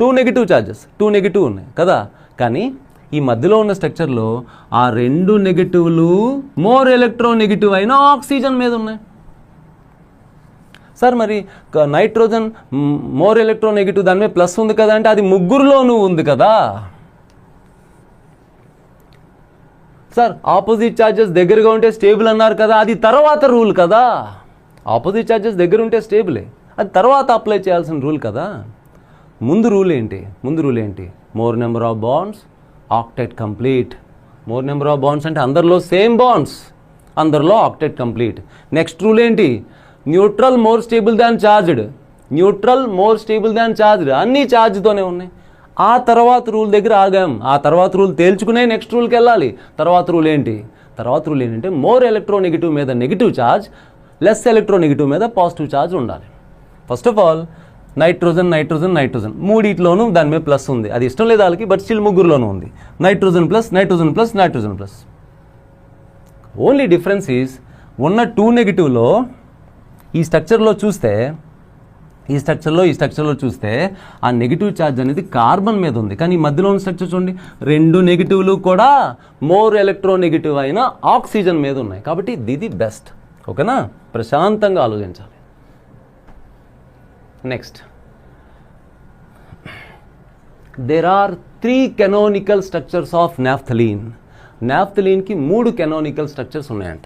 2 negative charges, 2 negative ఉన్నాయి కదా. కానీ ఈ మధ్యలో ఉన్న స్ట్రక్చర్లో ఆ 2 నెగిటివ్లు మోర్ ఎలక్ట్రోనెగటివ్ అయిన ఆక్సిజన్ మీద ఉన్నాయి. సార్ మరి నైట్రోజన్ మోర్ ఎలక్ట్రోనెగటివ్ దాని మీద ప్లస్ ఉంది కదా అంటే అది ముగ్గురులోనూ ఉంది కదా. సార్ ఆపోజిట్ ఛార్జెస్ దగ్గరగా ఉంటే స్టేబుల్ అన్నారు కదా, అది తర్వాత రూల్ కదా. ఆపోజిట్ ఛార్జెస్ దగ్గర ఉంటే స్టేబులే, అది తర్వాత అప్లై చేయాల్సిన రూల్ కదా. ముందు రూల్ ఏంటి? More number of wands octet complete. More number of wands అంటే అందరిలో సేమ్ బాండ్స్, అందరిలో ఆక్టెట్ కంప్లీట్. నెక్స్ట్ రూల్ ఏంటి? న్యూట్రల్ మోర్ స్టేబుల్ దాన్ చార్జ్డ్. అన్నీ ఛార్జ్తోనే ఉన్నాయి. ఆ తర్వాత రూల్ దగ్గర ఆగాం. ఆ తర్వాత రూల్ తేల్చుకునే నెక్స్ట్ రూల్కి వెళ్ళాలి. తర్వాత రూల్ ఏంటంటే మోర్ ఎలక్ట్రోనెగటివ్ మీద నెగిటివ్ ఛార్జ్, లెస్ ఎలక్ట్రోనెగటివ్ మీద పాజిటివ్ ఛార్జ్ ఉండాలి. ఫస్ట్ ఆఫ్ ఆల్ నైట్రోజన్ మూడిట్లోనూ దాని మీద ప్లస్ ఉంది. అది ఇష్టం లేదు వాళ్ళకి, బట్ స్టిల్ ముగ్గురులోనూ ఉంది. Nitrogen plus. Only difference is ఉన్న 2 నెగిటివ్లో ఈ స్ట్రక్చర్లో చూస్తే ఆ నెగిటివ్ ఛార్జ్ అనేది కార్బన్ మీద ఉంది. కానీ ఈ మధ్యలో ఉన్న స్ట్రక్చర్ చూడండి, 2 నెగిటివ్లు కూడా మోర్ ఎలక్ట్రోనెగటివ్ అయిన ఆక్సిజన్ మీద ఉన్నాయి. కాబట్టి ఇది బెస్ట్. ఓకేనా? ప్రశాంతంగా ఆలోచించాలి. Next, there are 3 canonical structures of naphthalene. నాఫ్థలీన్కి 3 canonical స్ట్రక్చర్స్ ఉన్నాయంట.